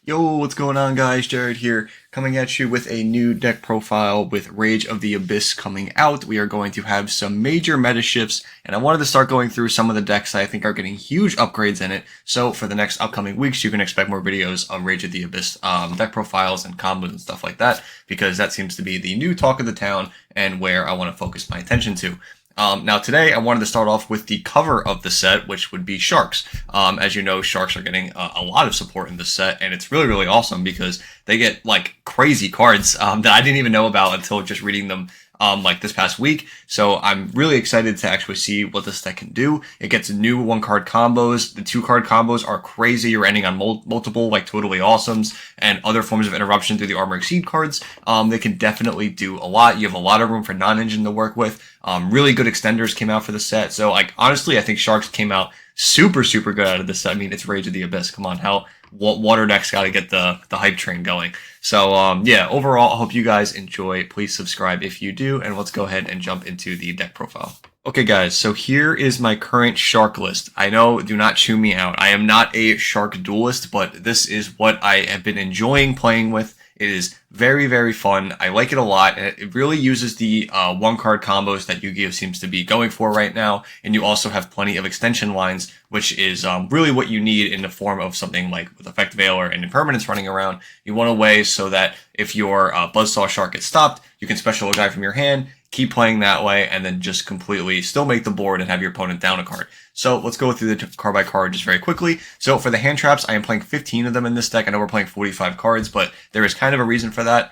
Yo, what's going on, guys? Jared here, coming at you with a new deck profile with Rage of the Abyss coming out. We are going to have some major meta shifts, and I wanted to start going through some of the decks that I think are getting huge upgrades in it. So for the next upcoming weeks, you can expect more videos on Rage of the Abyss deck profiles and combos and stuff like that, because that seems to be the new talk of the town and where I want to focus my attention to. Now today I wanted to start off with the cover of the set, which would be Sharks. As you know, Sharks are getting a lot of support in this set, and it's really, really awesome because they get like crazy cards that I didn't even know about until just reading them like this past week. So I'm really excited to actually see what this deck can do. It gets new 1-card combos. The 2-card combos are crazy. You're ending on multiple like totally awesomes and other forms of interruption through the Armor Exceed cards. They can definitely do a lot. You have a lot of room for non-engine to work with. Really good extenders came out for the set. So like honestly, I think Sharks came out super, super good out of this set. I mean, it's Rage of the Abyss. Come on, how water deck's got to get the hype train going. So yeah, overall, I hope you guys enjoy. Please subscribe if you do, and let's go ahead and jump into the deck profile. Okay, guys, so here is my current Shark list. I know, do not chew me out. I am not a Shark duelist, but this is what I have been enjoying playing with. It is very, very fun. I like it a lot, and it really uses the 1-card combos that Yugioh seems to be going for right now, and you also have plenty of extension lines, which is really what you need in the form of something like with Effect Veiler and Impermanence running around. You want a way so that if your Buzzsaw Shark gets stopped, you can special a guy from your hand, keep playing that way, and then just completely still make the board and have your opponent down a card. So let's go through the card by card just very quickly. So for the hand traps, I am playing 15 of them in this deck. I know we're playing 45 cards, but there is kind of a reason for that.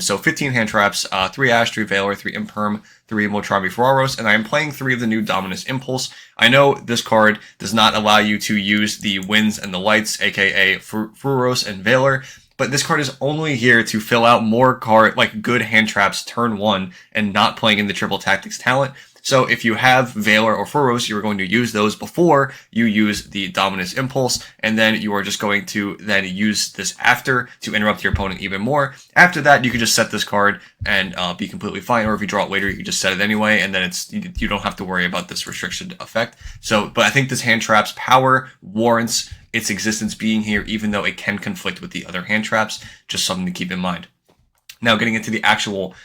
So 15 hand traps, 3 Ash, 3 Veiler, 3 Imperm, 3 Moltrabi Ferraros, and I am playing 3 of the new Dominus Impulse. I know this card does not allow you to use the Winds and the Lights, aka Ferraros and Veiler, but this card is only here to fill out more good hand traps turn 1 and not playing in the Triple Tactics talent. So if you have Veiler or Ferraros, you're going to use those before you use the Dominus Impulse, and then you are just going to then use this after to interrupt your opponent even more. After that, you can just set this card and be completely fine, or if you draw it later, you can just set it anyway, and then you don't have to worry about this restriction effect. So, but I think this hand trap's power warrants its existence being here, even though it can conflict with the other hand traps. Just something to keep in mind. Now, getting into the actual,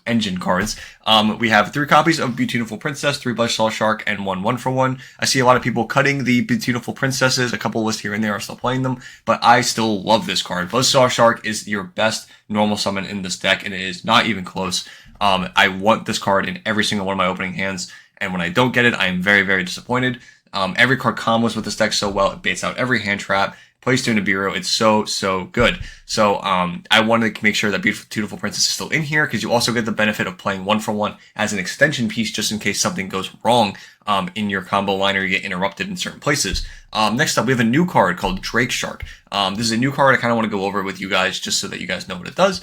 engine cards, we have 3 copies of Beautiful Princess, 3 Buzzsaw Shark, and 1 1-for-1. I see a lot of people cutting the Beautiful Princesses. A couple lists here and there are still playing them, but I still love this card. Buzzsaw Shark is your best normal summon in this deck, and it is not even close. I want this card in every single one of my opening hands, and when I don't get it, I am very, very disappointed. Every card combos with this deck so well, it baits out every hand trap. Plays to Nibiru, it's so good. So I wanted to make sure that Beautiful Princess is still in here, because you also get the benefit of playing 1-for-1 as an extension piece, just in case something goes wrong in your combo line or you get interrupted in certain places. Next up, we have a new card called Drake Shark. This is a new card I kind of want to go over with you guys, just so that you guys know what it does.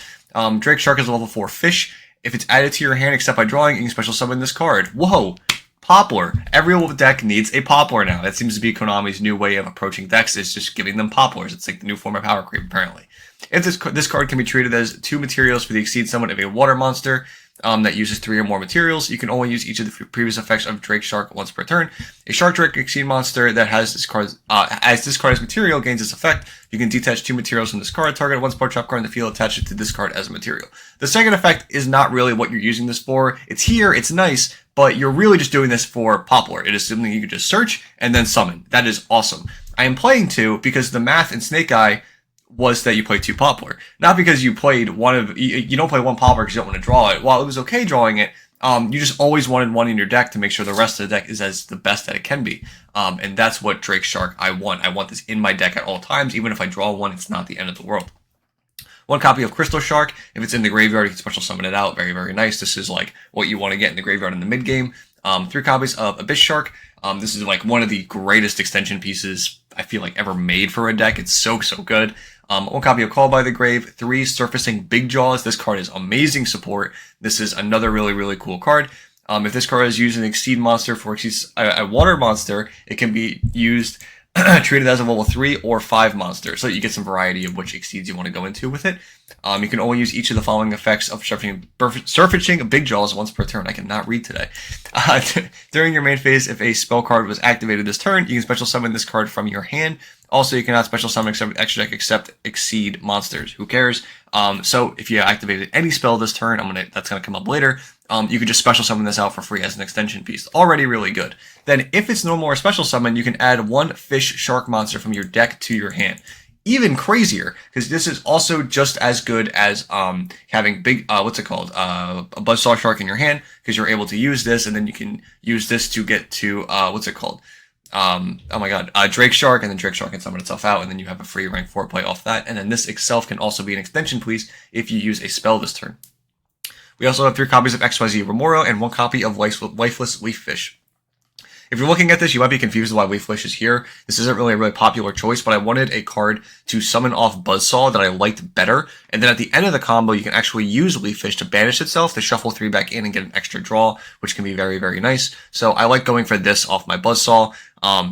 Drake Shark is a level 4 fish. If it's added to your hand except by drawing, you can special summon this card. Whoa! Poplar. Every deck needs a Poplar now. That seems to be Konami's new way of approaching decks, is just giving them Poplars. It's like the new form of power creep, apparently. If this card can be treated as 2 materials for the Exceed summon of a water monster that uses 3 or more materials, you can only use each of the previous effects of Drake Shark once per turn. A Shark Drake Exceed monster that has this card as this card as material gains this effect. You can detach 2 materials from this card, target one support trap card in the field, attach it to this card as a material. The second effect is not really what you're using this for. It's here, it's nice, but you're really just doing this for Poplar. It is something you can just search and then summon. That is awesome. I am playing 2 because the math in Snake Eye was that you play 2 Poplar. Not because you played you don't play 1 Poplar because you don't want to draw it. While it was okay drawing it, you just always wanted 1 in your deck to make sure the rest of the deck is as the best that it can be. And that's what Drake Shark I want. I want this in my deck at all times. Even if I draw 1, it's not the end of the world. 1 copy of Crystal Shark. If it's in the graveyard, you can special summon it out. Very, very nice. This is like what you want to get in the graveyard in the mid game. 3 copies of Abyss Shark. This is like one of the greatest extension pieces I feel like ever made for a deck. It's so good. 1 copy of Call by the Grave. 3 Surfacing Big Jaws. This card is amazing support. This is another really, really cool card. If this card is used an Exceed monster for a water monster, it can be used treat it as a level 3 or 5 monster, so you get some variety of which exceeds you want to go into with it. You can only use each of the following effects of surfacing Big Jaws once per turn. I cannot read today. During your main phase, if a spell card was activated this turn, you can special summon this card from your hand. Also, you cannot special summon extra deck except exceed monsters. Who cares? So if you activated any spell this turn, that's gonna come up later. You can just special summon this out for free as an extension piece. Already really good. Then, if it's normal or special summon, you can add one fish shark monster from your deck to your hand. Even crazier, because this is also just as good as having big, a buzzsaw shark in your hand, because you're able to use this, and then you can use this to get to, Drake Shark, and then Drake Shark can summon itself out, and then you have a free rank 4 play off that, and then this itself can also be an extension piece if you use a spell this turn. We also have 3 copies of XYZ Remora and 1 copy of Lifeless Leaf Fish. If you're looking at this, you might be confused why Leaf Fish is here. This isn't really a really popular choice, but I wanted a card to summon off Buzzsaw that I liked better, and then at the end of the combo, you can actually use Leaf Fish to banish itself, to shuffle 3 back in and get an extra draw, which can be very, very nice. So I like going for this off my Buzzsaw.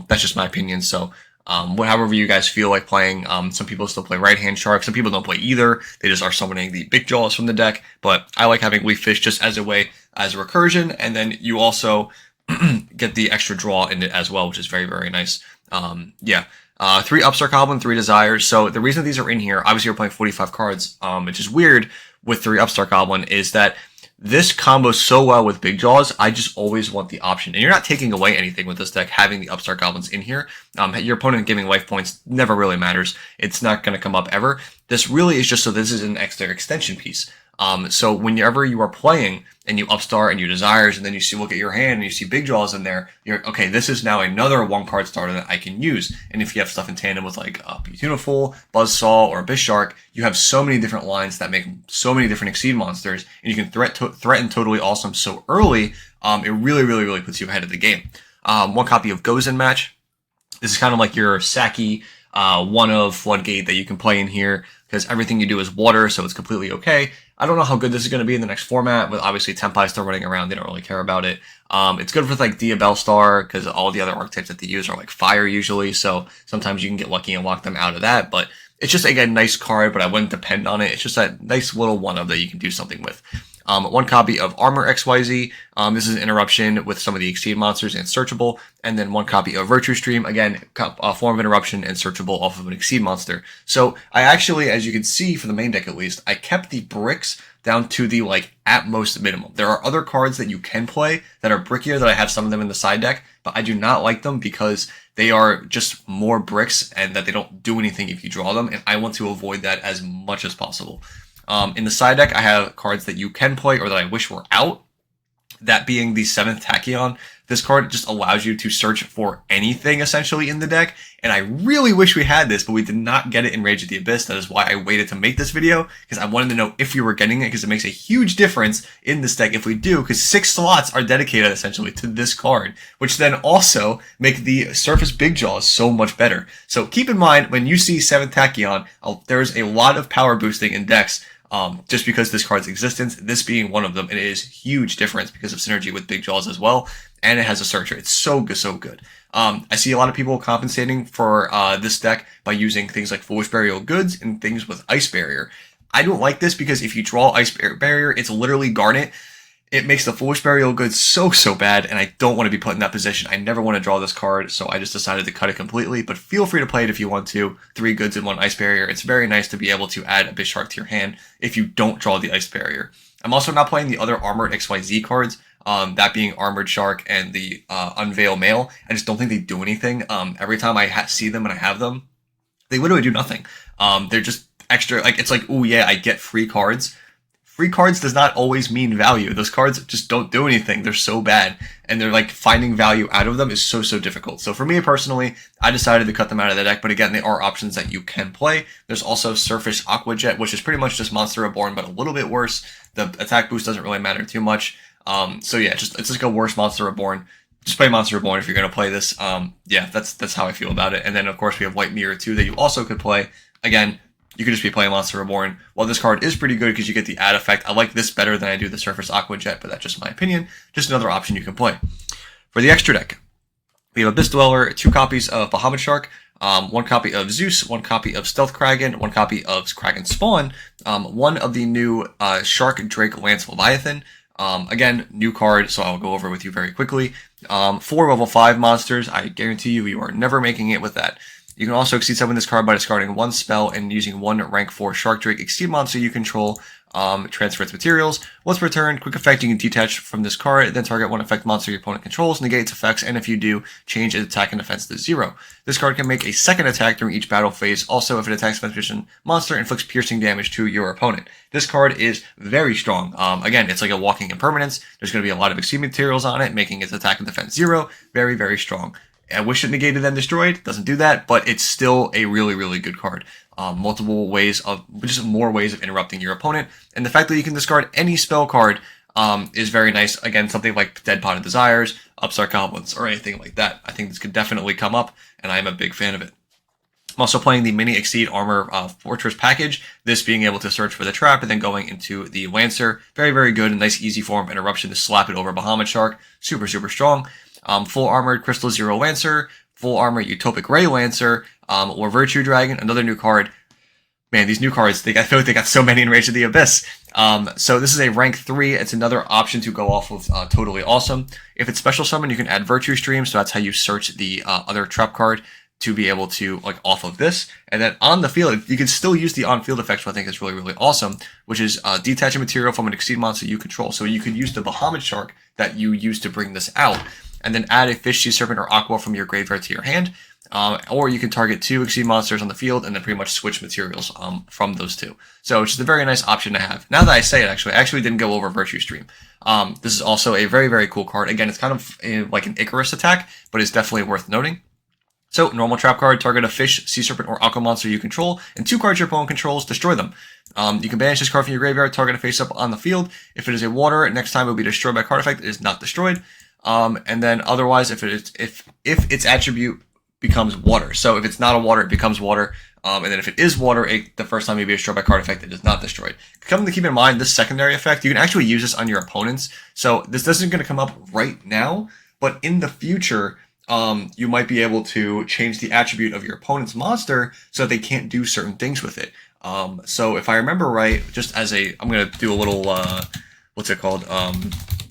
That's just my opinion, so however you guys feel like playing. Some people still play right-hand shark, some people don't play either, they just are summoning the big jaws from the deck, but I like having Leaf Fish just as a way, as a recursion, and then you also get the extra draw in it as well, which is very, very nice. 3 Upstart Goblin, 3 Desires. So the reason these are in here, obviously you're playing 45 cards, which is weird with 3 Upstart Goblin, is that this combos so well with Big Jaws, I just always want the option. And you're not taking away anything with this deck, having the Upstart Goblins in here. Your opponent giving life points never really matters. It's not going to come up ever. This really is just so this is an extra extension piece. So whenever you are playing and you upstart and you desires, and then you look at your hand and you see Big Jaws in there, you're okay, this is now another 1 card starter that I can use. And if you have stuff in tandem with like Beautiful, Buzzsaw, or Abyss Shark, you have so many different lines that make so many different exceed monsters, and you can threaten Totally Awesome so early. It really, really, really puts you ahead of the game. 1 copy of Goes in Match. This is kind of like your Saki one of Floodgate that you can play in here, because everything you do is water, so it's completely okay. I don't know how good this is going to be in the next format, but obviously Tenpai still running around, they don't really care about it. It's good for like Diabell Star, because all the other archetypes that they use are like fire usually, so sometimes you can get lucky and lock them out of that, but it's just like a nice card, but I wouldn't depend on it. It's just that nice little one of that you can do something with. 1 copy of Armor XYZ. This is an interruption with some of the Exceed monsters and searchable. And then 1 copy of Virtue Stream. Again, a form of interruption and searchable off of an Exceed monster. So I actually, as you can see for the main deck at least, I kept the bricks down to the like at most minimum. There are other cards that you can play that are brickier, that I have some of them in the side deck, but I do not like them because they are just more bricks and that they don't do anything if you draw them. And I want to avoid that as much as possible. In the side deck, I have cards that you can play or that I wish were out. That being the 7th Tachyon. This card just allows you to search for anything essentially in the deck. And I really wish we had this, but we did not get it in Rage of the Abyss. That is why I waited to make this video, because I wanted to know if we were getting it, because it makes a huge difference in this deck if we do, because 6 slots are dedicated essentially to this card, which then also make the Surface Big Jaws so much better. So keep in mind, when you see 7th Tachyon, there's a lot of power boosting in decks. Just because this card's existence, this being one of them, and it is huge difference because of synergy with Big Jaws as well, and it has a searcher. It's so good, so good. I see a lot of people compensating for this deck by using things like Foolish Burial Goods and things with Ice Barrier. I don't like this because if you draw Ice Barrier, it's literally Garnet. It makes the Foolish Burial Goods so bad, and I don't want to be put in that position. I never want to draw this card, so I just decided to cut it completely, but feel free to play it if you want to. 3 goods and 1 Ice Barrier. It's very nice to be able to add a Abyss Shark to your hand if you don't draw the Ice Barrier. I'm also not playing the other Armored XYZ cards, that being Armored Shark and the Unveil Male. I just don't think they do anything. Every time I see them and I have them, they literally do nothing. They're just extra, like, it's like, ooh yeah, I get free cards. Free cards does not always mean value. Those cards just don't do anything. They're so bad. And they're like, finding value out of them is so difficult. So for me personally, I decided to cut them out of the deck. But again, they are options that you can play. There's also Surface Aqua Jet, which is pretty much just Monster Reborn, but a little bit worse. The attack boost doesn't really matter too much. So yeah, it's just like a worse Monster Reborn. Just play Monster Reborn if you're going to play this. Yeah, that's how I feel about it. And then of course we have White Mirror 2 that you also could play. Again, you could just be playing Monster Reborn. While this card is pretty good because you get the add effect, I like this better than I do the Surface Aqua Jet, but that's just my opinion. Just another option you can play. For the extra deck, we have Abyss Dweller, 2 copies of Bahamut Shark, one copy of Zeus, one copy of Stealth Kraken, one copy of Kraken Spawn, one of the new Shark Drake Lance Leviathan. Again, new card, so I'll go over it with you very quickly. 4 level 5 monsters. I guarantee you are never making it with that. You can also exceed summon this card by discarding 1 spell and using 1 rank 4 Shark Drake exceed monster you control. Transfer its materials. Once per turn, quick effect, you can detach from this card, then target 1 effect monster your opponent controls, negate its effects, and if you do, change its attack and defense to 0. This card can make a second attack during each battle phase. Also, if it attacks a position monster, inflicts piercing damage to your opponent. This card is very strong. Again, it's like a walking impermanence. There's going to be a lot of exceed materials on it, making its attack and defense 0. Very, very strong. I wish it negated then destroyed. Doesn't do that, but it's still a really, really good card. Multiple ways of, just more ways of interrupting your opponent. And the fact that you can discard any spell card is very nice. Again, something like Dead Pot of Desires, Upstart Goblins, or anything like that. I think this could definitely come up, and I am a big fan of it. I'm also playing the Mini Exceed Armor Fortress package, this being able to search for the trap and then going into the Lancer. Very, very good. A nice easy form of interruption to slap it over Bahamut Shark. Super, super strong. Full Armored Crystal Zero Lancer, Full Armor Utopic Ray Lancer, or Virtue Dragon, another new card. Man, these new cards, I feel like they got so many in Rage of the Abyss. So this is a rank 3. It's another option to go off of Totally Awesome. If it's special summon, you can add Virtue Stream, so that's how you search the other trap card to be able to, like, off of this. And then on the field, you can still use the on-field effect, which I think is really, really awesome, which is detach a material from an Exceed monster you control. So you could use the Bahamut Shark that you used to bring this out, and then add a Fish, Sea Serpent, or Aqua from your graveyard to your hand. Or you can target 2 Exceed monsters on the field and then pretty much switch materials from those 2. So it's just a very nice option to have. Now that I say it, I actually didn't go over Virtue Stream. This is also a very, very cool card. Again, it's kind of like an Icarus attack, but it's definitely worth noting. So, normal trap card, target a Fish, Sea Serpent, or Aqua monster you control, and 2 cards your opponent controls, destroy them. You can banish this card from your graveyard, target a face-up on the field. If it is a water, next time it will be destroyed by card effect. It is not destroyed. And then otherwise, if its attribute becomes water. So if it's not a water, it becomes water. And then if it is water, the first time it will be destroyed by card effect, it is not destroyed. Come to keep in mind, this secondary effect, you can actually use this on your opponents. So this isn't going to come up right now, but in the future, you might be able to change the attribute of your opponent's monster so that they can't do certain things with it. So if I remember right, just as I'm going to do a little, what's it called,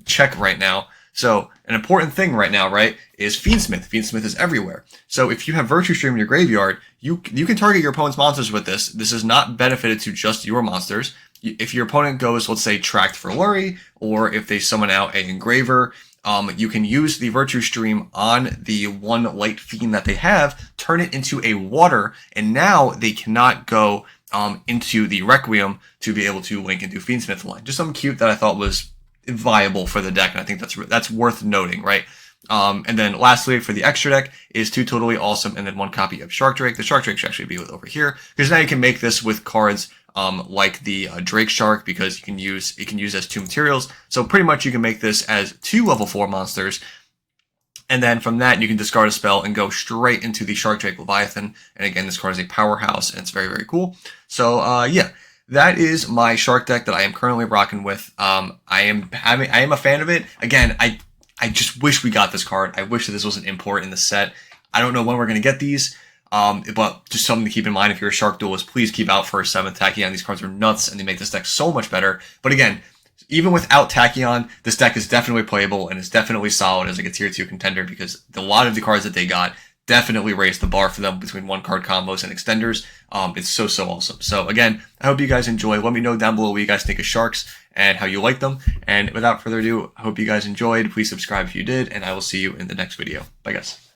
check right now. So an important thing right now, right, is Fiendsmith. Fiendsmith is everywhere. So if you have Virtue Stream in your graveyard, you can target your opponent's monsters with this. This is not benefited to just your monsters. If your opponent goes, let's say, Tracked for Worry, or if they summon out an Engraver, you can use the Virtue Stream on the 1 light fiend that they have, turn it into a water, and now they cannot go into the Requiem to be able to link into Fiendsmith line. Just something cute that I thought was viable for the deck, and I think that's worth noting, right? And then lastly, for the extra deck is 2 Totally Awesome and then 1 copy of Shark Drake. The Shark Drake should actually be over here, because now you can make this with cards like the Drake Shark, because it can use as 2 materials. So pretty much you can make this as 2 level 4 monsters, and then from that you can discard a spell and go straight into the Shark Drake Leviathan. And again, this card is a powerhouse, and it's very, very cool. So yeah. That is my Shark deck that I am currently rocking with. I am a fan of it. Again, I just wish we got this card. I wish that this was an import in the set. I don't know when we're going to get these, but just something to keep in mind if you're a Shark duelist, please keep out for a 7th Tachyon. These cards are nuts, and they make this deck so much better. But again, even without Tachyon, this deck is definitely playable and is definitely solid as like a tier 2 contender, because a lot of the cards that they got definitely raised the bar for them between 1-card combos and extenders. It's so awesome. So again, I hope you guys enjoy. Let me know down below what you guys think of Sharks and how you like them. And without further ado, I hope you guys enjoyed. Please subscribe if you did, and I will see you in the next video. Bye, guys.